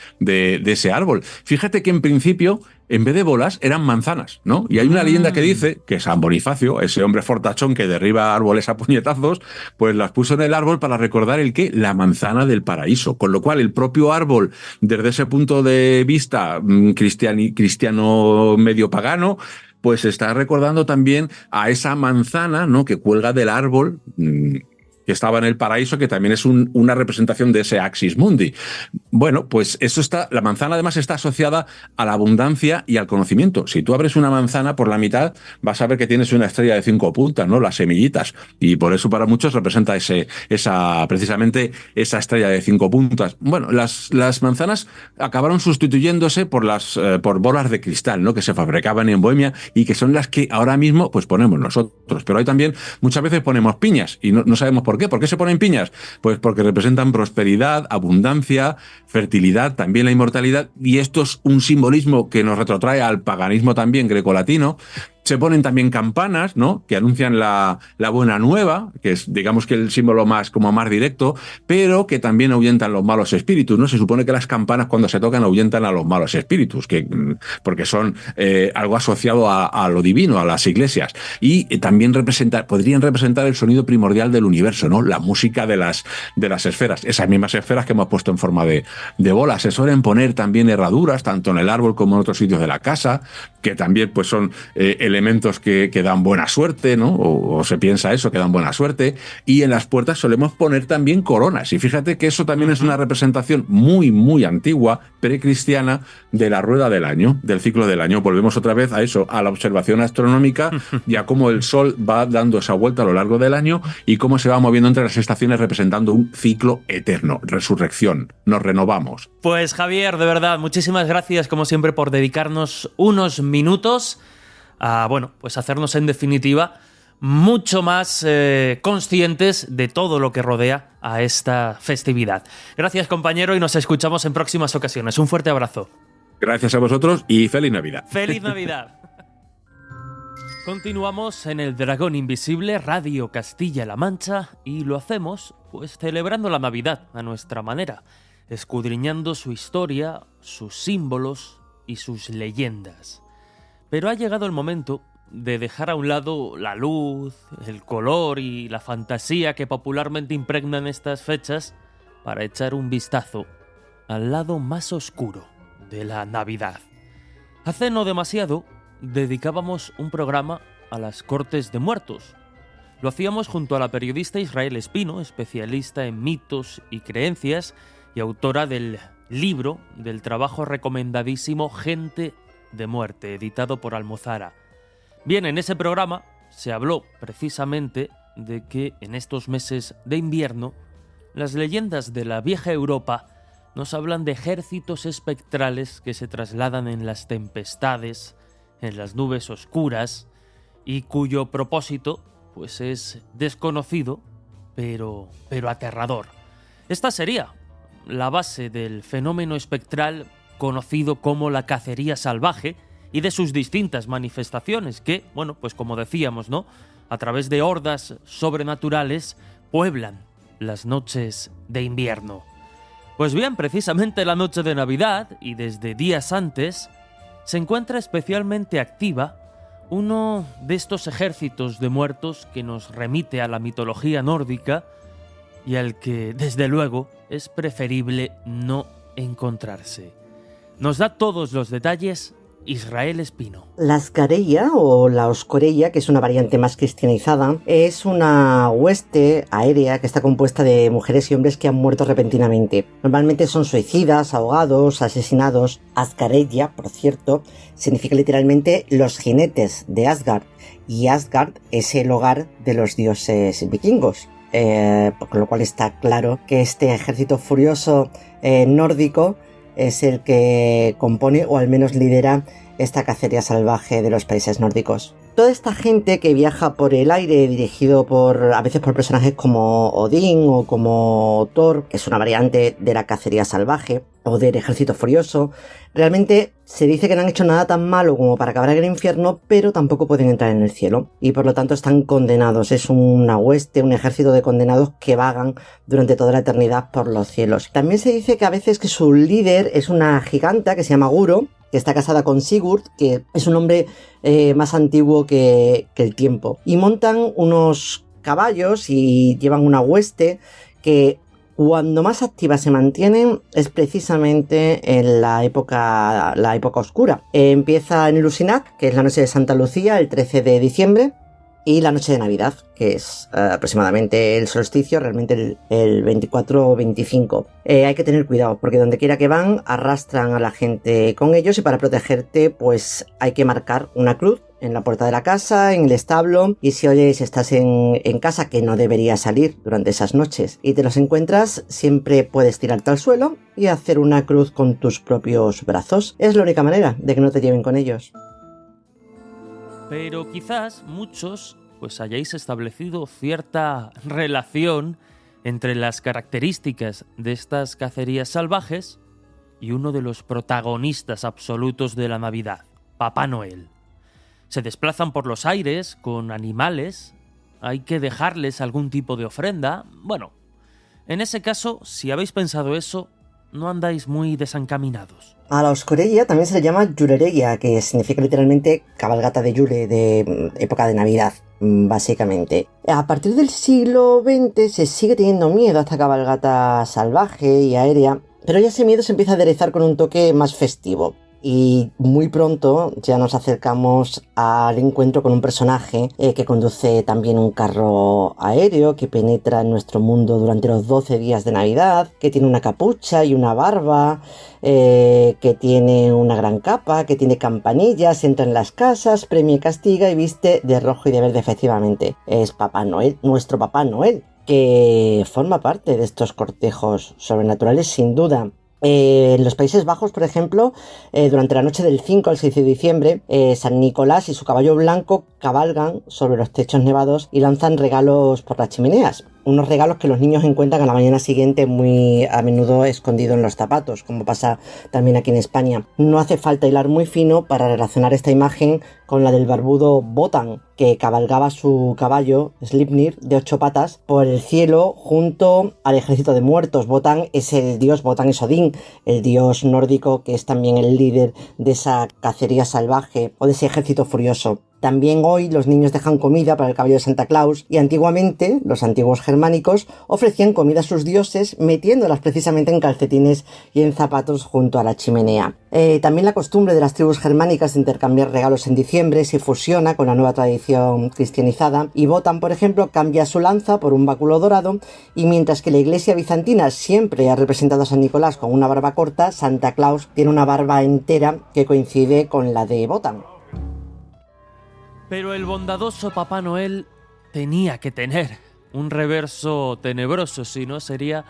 ese árbol. Fíjate que en principio, en vez de bolas, eran manzanas, ¿no? Y hay una leyenda que dice que San Bonifacio, ese hombre fortachón que derriba árboles a puñetazos, pues las puso en el árbol para recordar la manzana del paraíso. Con lo cual, el propio árbol, desde ese punto de vista cristiano medio pagano, pues está recordando también a esa manzana, ¿no? Que cuelga del árbol, que estaba en el paraíso, que también es una representación de ese Axis Mundi. Bueno, pues la manzana además está asociada a la abundancia y al conocimiento. Si tú abres una manzana por la mitad, vas a ver que tienes una estrella de 5 puntas, ¿no? Las semillitas. Y por eso para muchos representa precisamente esa estrella de 5 puntas. Bueno, las manzanas acabaron sustituyéndose por bolas de cristal, ¿no? Que se fabricaban en Bohemia y que son las que ahora mismo pues ponemos nosotros. Pero ahí también muchas veces ponemos piñas y no sabemos por qué. ¿Por qué se ponen piñas? Pues porque representan prosperidad, abundancia, fertilidad, también la inmortalidad, y esto es un simbolismo que nos retrotrae al paganismo también grecolatino. Se ponen también campanas, ¿no? Que anuncian la buena nueva, que es, digamos, que el símbolo más directo, pero que también ahuyentan los malos espíritus, ¿no? Se supone que las campanas cuando se tocan ahuyentan a los malos espíritus, porque son algo asociado a lo divino, a las iglesias. Y también podrían representar el sonido primordial del universo, ¿no? La música de las esferas. Esas mismas esferas que hemos puesto en forma de bolas. Se suelen poner también herraduras, tanto en el árbol como en otros sitios de la casa, que también pues son elementos que dan buena suerte, ¿no? O se piensa eso, que dan buena suerte. Y en las puertas solemos poner también coronas. Y fíjate que eso también es una representación muy, muy antigua, precristiana, de la rueda del año, del ciclo del año. Volvemos otra vez a eso, a la observación astronómica y a cómo el Sol va dando esa vuelta a lo largo del año y cómo se va moviendo entre las estaciones representando un ciclo eterno, resurrección. Nos renovamos. Pues Javier, de verdad, muchísimas gracias como siempre por dedicarnos unos minutos a, pues hacernos en definitiva mucho más conscientes de todo lo que rodea a esta festividad. Gracias, compañero, y nos escuchamos en próximas ocasiones. Un fuerte abrazo. Gracias a vosotros y feliz Navidad. ¡Feliz Navidad! Continuamos en el Dragón Invisible, Radio Castilla-La Mancha, y lo hacemos pues celebrando la Navidad a nuestra manera, escudriñando su historia, sus símbolos y sus leyendas. Pero ha llegado el momento de dejar a un lado la luz, el color y la fantasía que popularmente impregnan estas fechas para echar un vistazo al lado más oscuro de la Navidad. Hace no demasiado dedicábamos un programa a las Cortes de Muertos. Lo hacíamos junto a la periodista Israel Espino, especialista en mitos y creencias y autora del libro del trabajo recomendadísimo Gente de Muerte, editado por Almozara. Bien, en ese programa se habló precisamente de que en estos meses de invierno las leyendas de la vieja Europa nos hablan de ejércitos espectrales que se trasladan en las tempestades, en las nubes oscuras, y cuyo propósito pues es desconocido, pero aterrador. Esta sería la base del fenómeno espectral conocido como la cacería salvaje y de sus distintas manifestaciones que, bueno, pues como decíamos, ¿no?, a través de hordas sobrenaturales pueblan las noches de invierno. Pues bien, precisamente la noche de Navidad y desde días antes se encuentra especialmente activa uno de estos ejércitos de muertos que nos remite a la mitología nórdica y al que, desde luego, es preferible no encontrarse. Nos da todos los detalles Israel Espino. La Ascareia o la Oscoreia, que es una variante más cristianizada, es una hueste aérea que está compuesta de mujeres y hombres que han muerto repentinamente. Normalmente son suicidas, ahogados, asesinados. Ascareia, por cierto, significa literalmente los jinetes de Asgard, y Asgard es el hogar de los dioses vikingos. Con lo cual está claro que este ejército furioso nórdico es el que compone o al menos lidera esta cacería salvaje de los países nórdicos. Toda esta gente que viaja por el aire, dirigido a veces por personajes como Odín o como Thor, que es una variante de la cacería salvaje o del ejército furioso, realmente se dice que no han hecho nada tan malo como para acabar en el infierno, pero tampoco pueden entrar en el cielo y por lo tanto están condenados. Es una hueste, un ejército de condenados que vagan durante toda la eternidad por los cielos. También se dice que a veces que su líder es una giganta que se llama Guro, que está casada con Sigurd, que es un hombre más antiguo que el tiempo. Y montan unos caballos y llevan una hueste que cuando más activas se mantienen es precisamente en la época oscura. Empieza en Lusinac, que es la noche de Santa Lucía, el 13 de diciembre, y la noche de Navidad, que es aproximadamente el solsticio, realmente el 24 o 25. Hay que tener cuidado, porque donde quiera que van, arrastran a la gente con ellos, y para protegerte, pues hay que marcar una cruz en la puerta de la casa, en el establo, y si oyes, estás en casa, que no deberías salir durante esas noches, y te los encuentras, siempre puedes tirarte al suelo y hacer una cruz con tus propios brazos. Es la única manera de que no te lleven con ellos. Pero quizás muchos pues hayáis establecido cierta relación entre las características de estas cacerías salvajes y uno de los protagonistas absolutos de la Navidad, Papá Noel. Se desplazan por los aires con animales, hay que dejarles algún tipo de ofrenda. Bueno, en ese caso, si habéis pensado eso, no andáis muy desencaminados. A la Oscoreia también se le llama Yulereia, que significa literalmente cabalgata de Yule, de época de Navidad, básicamente. A partir del siglo XX se sigue teniendo miedo a esta cabalgata salvaje y aérea, pero ya ese miedo se empieza a aderezar con un toque más festivo. Y muy pronto ya nos acercamos al encuentro con un personaje que conduce también un carro aéreo, que penetra en nuestro mundo durante los 12 días de Navidad, que tiene una capucha y una barba, que tiene una gran capa, que tiene campanillas, entra en las casas, premia y castiga y viste de rojo y de verde. Efectivamente, es Papá Noel, nuestro Papá Noel, que forma parte de estos cortejos sobrenaturales sin duda. En los Países Bajos, por ejemplo, durante la noche del 5 al 6 de diciembre, San Nicolás y su caballo blanco cabalgan sobre los techos nevados y lanzan regalos por las chimeneas. Unos regalos que los niños encuentran a la mañana siguiente muy a menudo escondidos en los zapatos, como pasa también aquí en España. No hace falta hilar muy fino para relacionar esta imagen con la del barbudo Wotan, que cabalgaba su caballo, Sleipnir, de 8 patas, por el cielo junto al ejército de muertos. Wotan es Odín, el dios nórdico que es también el líder de esa cacería salvaje o de ese ejército furioso. También hoy los niños dejan comida para el caballo de Santa Claus y antiguamente los antiguos germánicos ofrecían comida a sus dioses metiéndolas precisamente en calcetines y en zapatos junto a la chimenea. También la costumbre de las tribus germánicas de intercambiar regalos en diciembre se fusiona con la nueva tradición cristianizada y Wotan, por ejemplo, cambia su lanza por un báculo dorado y mientras que la iglesia bizantina siempre ha representado a San Nicolás con una barba corta, Santa Claus tiene una barba entera que coincide con la de Wotan. Pero el bondadoso Papá Noel tenía que tener un reverso tenebroso, si no sería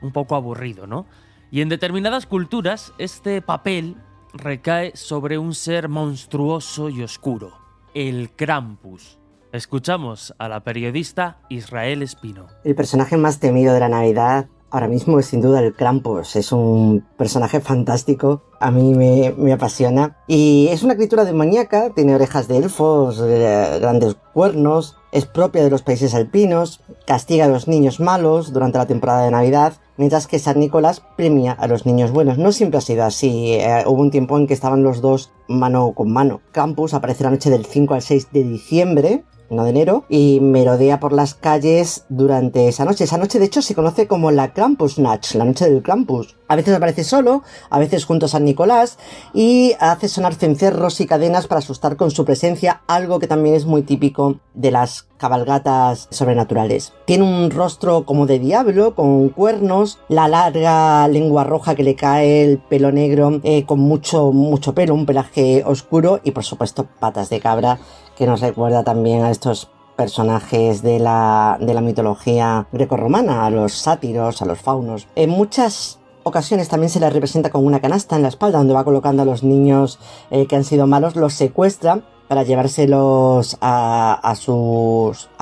un poco aburrido, ¿no? Y en determinadas culturas este papel recae sobre un ser monstruoso y oscuro, el Krampus. Escuchamos a la periodista Israel Espino. El personaje más temido de la Navidad ahora mismo es sin duda el Krampus. Es un personaje fantástico, a mí me apasiona. Y es una criatura demoníaca, tiene orejas de elfos, grandes cuernos, es propia de los países alpinos, castiga a los niños malos durante la temporada de Navidad, mientras que San Nicolás premia a los niños buenos. No siempre ha sido así, hubo un tiempo en que estaban los dos mano con mano. Krampus aparece la noche del 5 al 6 de diciembre, no de enero, y merodea por las calles durante esa noche. Esa noche, de hecho, se conoce como la Krampusnacht, la noche del Krampus. A veces aparece solo, a veces junto a San Nicolás, y hace sonar cencerros y cadenas para asustar con su presencia, algo que también es muy típico de las cabalgatas sobrenaturales. Tiene un rostro como de diablo, con cuernos, la larga lengua roja que le cae, el pelo negro, con mucho pelo, un pelaje oscuro, y por supuesto patas de cabra, que nos recuerda también a estos personajes de la mitología grecorromana, a los sátiros, a los faunos. En muchas ocasiones también se les representa con una canasta en la espalda donde va colocando a los niños que han sido malos, los secuestra para llevárselos a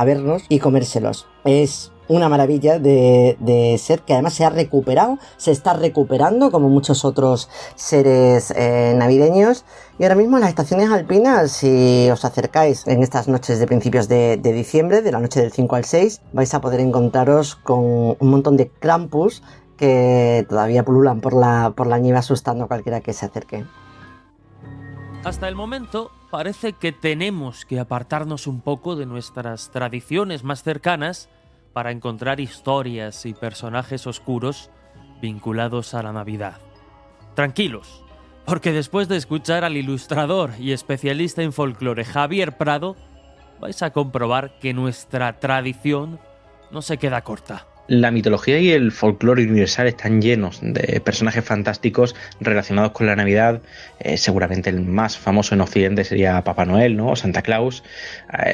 verlos y comérselos. Es una maravilla de ser que además se está recuperando como muchos otros seres navideños. Y ahora mismo en las estaciones alpinas, si os acercáis en estas noches de principios de diciembre, de la noche del 5 al 6, vais a poder encontraros con un montón de Krampus que todavía pululan por la nieve asustando a cualquiera que se acerque. Hasta el momento parece que tenemos que apartarnos un poco de nuestras tradiciones más cercanas para encontrar historias y personajes oscuros vinculados a la Navidad. Tranquilos, porque después de escuchar al ilustrador y especialista en folclore Javier Prado, vais a comprobar que nuestra tradición no se queda corta. La mitología y el folclore universal están llenos de personajes fantásticos relacionados con la Navidad. Seguramente el más famoso en Occidente sería Papá Noel, ¿no? O Santa Claus.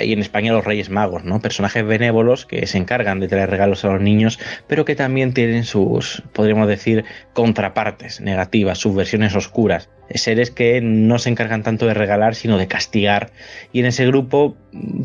Y en España los Reyes Magos, ¿no? Personajes benévolos que se encargan de traer regalos a los niños, pero que también tienen sus, podríamos decir, contrapartes negativas, sus versiones oscuras. Seres que no se encargan tanto de regalar, sino de castigar. Y en ese grupo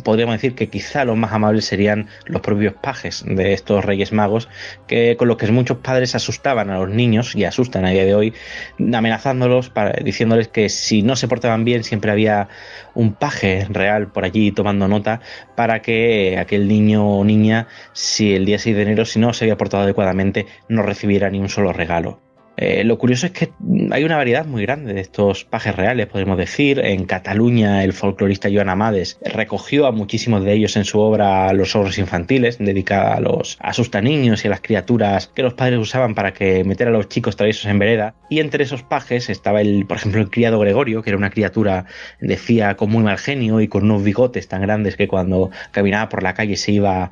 podríamos decir que quizá los más amables serían los propios pajes de estos Reyes Magos, que con los que muchos padres asustaban a los niños, y asustan a día de hoy, amenazándolos, diciéndoles que si no se portaban bien siempre había un paje real por allí tomando nota para que aquel niño o niña, si el día 6 de enero, si no se había portado adecuadamente, no recibiera ni un solo regalo. Lo curioso es que hay una variedad muy grande de estos pajes reales, podemos decir. En Cataluña, el folclorista Joan Amades recogió a muchísimos de ellos en su obra Los Ogros Infantiles, dedicada a los asustaniños y a las criaturas que los padres usaban para que meter a los chicos traviesos en vereda. Y entre esos pajes estaba, por ejemplo, el criado Gregorio, que era una criatura, decía, con muy mal genio y con unos bigotes tan grandes que cuando caminaba por la calle se iba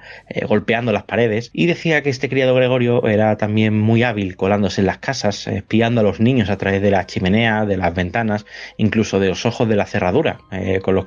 golpeando las paredes. Y decía que este criado Gregorio era también muy hábil colándose en las casas oscuras, espiando a los niños a través de la chimenea, de las ventanas, incluso de los ojos de la cerradura, por los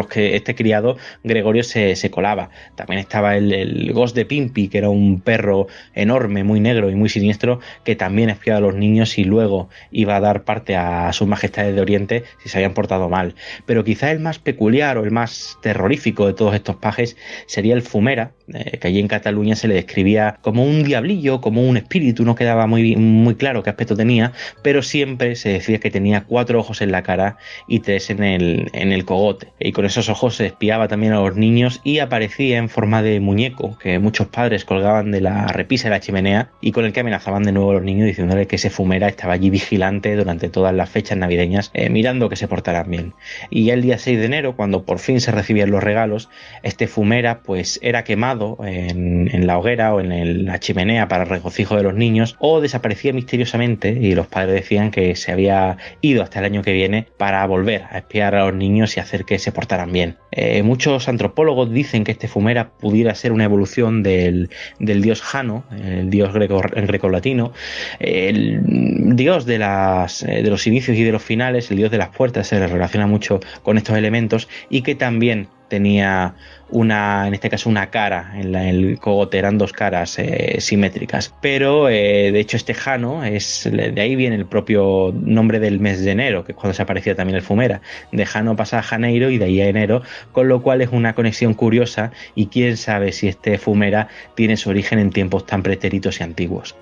que este criado Gregorio se colaba. También estaba el Gos de Pimpi, que era un perro enorme, muy negro y muy siniestro, que también espiaba a los niños y luego iba a dar parte a sus majestades de Oriente si se habían portado mal. Pero quizá el más peculiar o el más terrorífico de todos estos pajes sería el Fumera, que allí en Cataluña se le describía como un diablillo, como un espíritu, no quedaba muy claro qué aspecto tenía, pero siempre se decía que tenía 4 ojos en la cara y 3 en el cogote. Y con esos ojos se espiaba también a los niños y aparecía en forma de muñeco que muchos padres colgaban de la repisa de la chimenea y con el que amenazaban de nuevo a los niños diciéndole que ese Fumera estaba allí vigilante durante todas las fechas navideñas, mirando que se portaran bien. Y el día 6 de enero, cuando por fin se recibían los regalos, este Fumera pues era quemado en la hoguera o en la chimenea para regocijo de los niños, o desaparecía misteriosamente y los padres decían que se había ido hasta el año que viene para volver a espiar a los niños y hacer que se portaran bien. Muchos antropólogos dicen que este Fumera pudiera ser una evolución del dios Jano, el dios grecolatino, el dios de los inicios y de los finales, el dios de las puertas, se le relaciona mucho con estos elementos, y que también tenía en este caso una cara en el cogote, eran 2 caras simétricas, pero de hecho este Jano de ahí viene el propio nombre del mes de enero, que es cuando se aparecía también el Fumera. De Jano pasa a Janeiro y de ahí a enero, con lo cual es una conexión curiosa, y quién sabe si este Fumera tiene su origen en tiempos tan pretéritos y antiguos.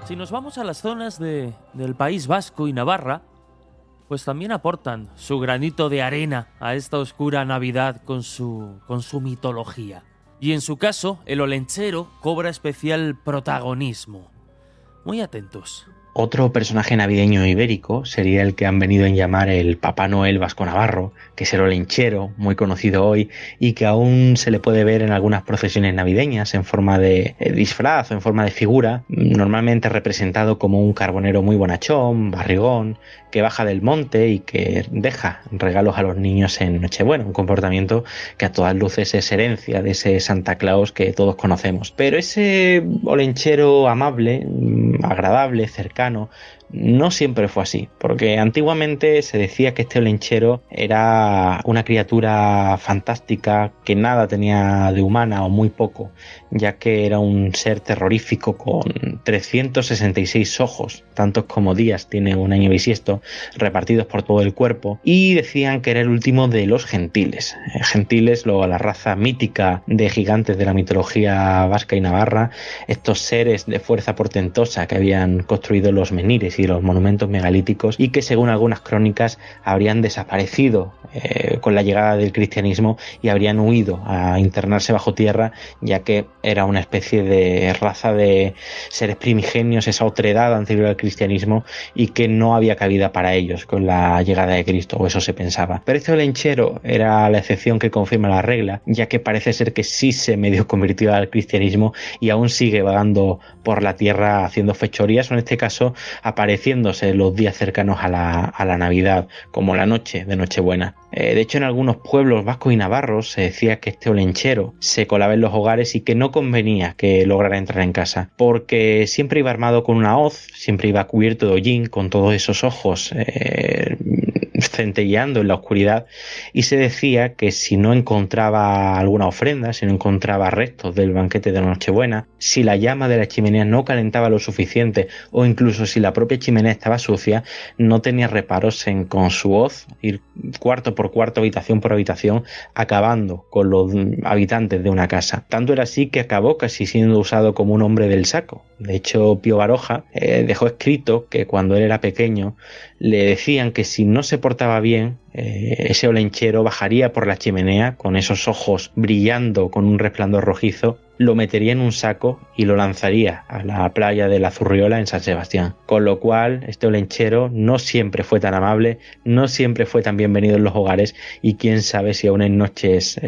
Si nos vamos a las zonas del País Vasco y Navarra, pues también aportan su granito de arena a esta oscura Navidad con su mitología. Y en su caso, el olenchero cobra especial protagonismo. Muy atentos. Otro personaje navideño ibérico sería el que han venido a llamar el Papá Noel vasco-navarro, que es el olenchero, muy conocido hoy, y que aún se le puede ver en algunas procesiones navideñas en forma de disfraz o en forma de figura, normalmente representado como un carbonero muy bonachón, barrigón, que baja del monte y que deja regalos a los niños en Nochebuena, un comportamiento que a todas luces es herencia de ese Santa Claus que todos conocemos. Pero ese olenchero amable, agradable, cercano, no siempre fue así, porque antiguamente se decía que este olenchero era una criatura fantástica que nada tenía de humana o muy poco, ya que era un ser terrorífico con 366 ojos, tantos como días tiene un año bisiesto, repartidos por todo el cuerpo, y decían que era el último de los gentiles. Gentiles, luego la raza mítica de gigantes de la mitología vasca y navarra, estos seres de fuerza portentosa que habían construido los menires y los monumentos megalíticos, y que según algunas crónicas habrían desaparecido con la llegada del cristianismo y habrían huido a internarse bajo tierra, ya que era una especie de raza de seres primigenios, esa otredad anterior al cristianismo, y que no había cabida para ellos con la llegada de Cristo, o eso se pensaba. Pero este olenchero era la excepción que confirma la regla, ya que parece ser que sí se medio convirtió al cristianismo y aún sigue vagando por la tierra haciendo fechorías, o en este caso apareciéndose los días cercanos a la Navidad, como la noche de Nochebuena. De hecho, en algunos pueblos vascos y navarros se decía que este olenchero se colaba en los hogares y que no convenía que lograra entrar en casa, porque siempre iba armado con una hoz, siempre iba cubierto de hollín, con todos esos ojos centelleando en la oscuridad, y se decía que si no encontraba alguna ofrenda, si no encontraba restos del banquete de Nochebuena, si la llama de la chimenea no calentaba lo suficiente, o incluso si la propia chimenea estaba sucia, no tenía reparos en con su hoz ir cuarto por cuarto, habitación por habitación, acabando con los habitantes de una casa. Tanto era así que acabó casi siendo usado como un hombre del saco. De hecho, Pío Baroja dejó escrito que cuando él era pequeño le decían que si no se portaba bien, ese olenchero bajaría por la chimenea con esos ojos brillando con un resplandor rojizo, lo metería en un saco y lo lanzaría a la playa de la Zurriola en San Sebastián. Con lo cual, este olenchero no siempre fue tan amable, no siempre fue tan bienvenido en los hogares, y quién sabe si aún en noches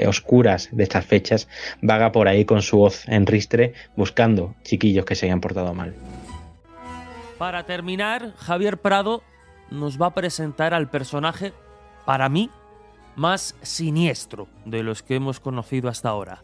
oscuras de estas fechas vaga por ahí con su hoz en ristre buscando chiquillos que se hayan portado mal. Para terminar, Javier Prado nos va a presentar al personaje, para mí, más siniestro de los que hemos conocido hasta ahora.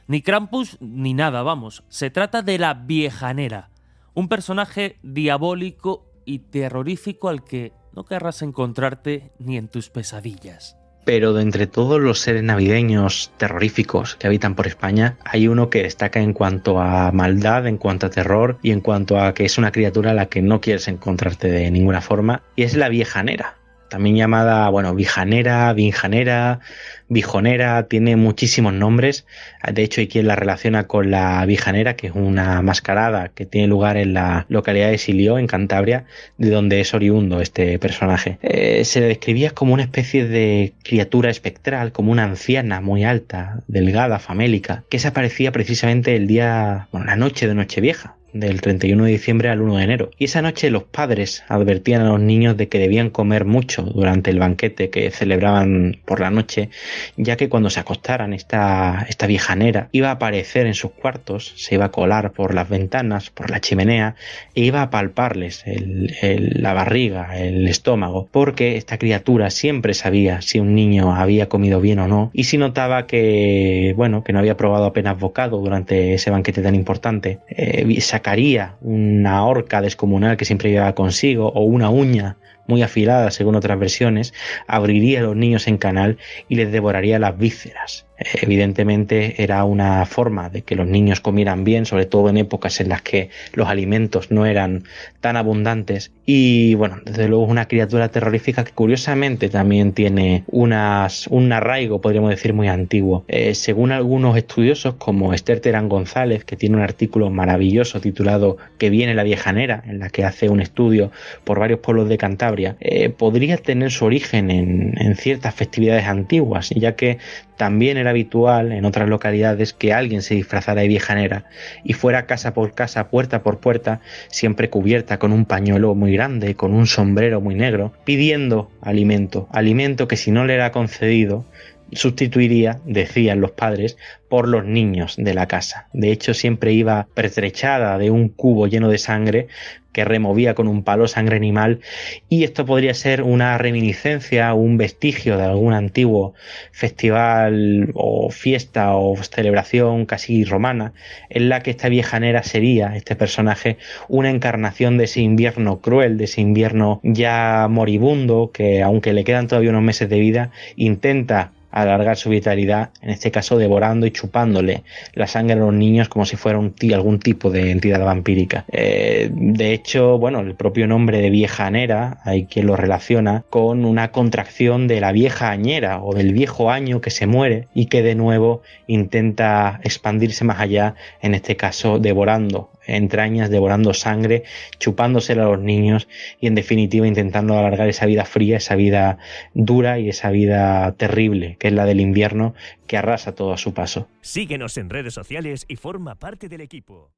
Ni Krampus ni nada, vamos. Se trata de la Viejanera, Un personaje diabólico y terrorífico al que no querrás encontrarte ni en tus pesadillas. Pero de entre todos los seres navideños terroríficos que habitan por España, hay uno que destaca en cuanto a maldad, en cuanto a terror y en cuanto a que es una criatura a la que no quieres encontrarte de ninguna forma, y es la viejanera. También llamada, vijanera, vinjanera, bijonera, tiene muchísimos nombres. De hecho, hay quien la relaciona con la vijanera, que es una mascarada que tiene lugar en la localidad de Silió, en Cantabria, de donde es oriundo este personaje. Se le describía como una especie de criatura espectral, como una anciana muy alta, delgada, famélica, que se aparecía precisamente la noche de Nochevieja, del 31 de diciembre al 1 de enero. Y esa noche los padres advertían a los niños de que debían comer mucho durante el banquete que celebraban por la noche, ya que cuando se acostaran esta viejanera iba a aparecer en sus cuartos, se iba a colar por las ventanas, por la chimenea, e iba a palparles la barriga, el estómago, porque esta criatura siempre sabía si un niño había comido bien o no, y si notaba que no había probado apenas bocado durante ese banquete tan importante, sacaría una horca descomunal que siempre llevaba consigo, o una uña muy afilada según otras versiones, abriría a los niños en canal y les devoraría las vísceras. Evidentemente era una forma de que los niños comieran bien, sobre todo en épocas en las que los alimentos no eran tan abundantes, y desde luego es una criatura terrorífica que curiosamente también tiene un arraigo, podríamos decir, muy antiguo. Según algunos estudiosos, como Esther Terán González, que tiene un artículo maravilloso titulado "Que viene la viejanera", en la que hace un estudio por varios pueblos de Cantabria, podría tener su origen en ciertas festividades antiguas, ya que también era habitual en otras localidades que alguien se disfrazara de viejanera y fuera casa por casa, puerta por puerta, siempre cubierta con un pañuelo muy grande, con un sombrero muy negro, pidiendo alimento que, si no le era concedido, sustituiría, decían los padres, por los niños de la casa. De hecho, siempre iba pertrechada de un cubo lleno de sangre que removía con un palo sangre animal, y esto podría ser una reminiscencia, un vestigio de algún antiguo festival o fiesta o celebración casi romana, en la que esta viejanera sería, este personaje, una encarnación de ese invierno cruel, de ese invierno ya moribundo, que aunque le quedan todavía unos meses de vida, intenta alargar su vitalidad, en este caso devorando y chupándole la sangre a los niños como si fuera algún tipo de entidad vampírica. De hecho, el propio nombre de viejanera hay quien lo relaciona con una contracción de la vieja añera o del viejo año que se muere y que de nuevo intenta expandirse más allá, en este caso devorando entrañas, devorando sangre, chupándosela a los niños y en definitiva intentando alargar esa vida fría, esa vida dura y esa vida terrible que es la del invierno, que arrasa todo a su paso. Síguenos en redes sociales y forma parte del equipo.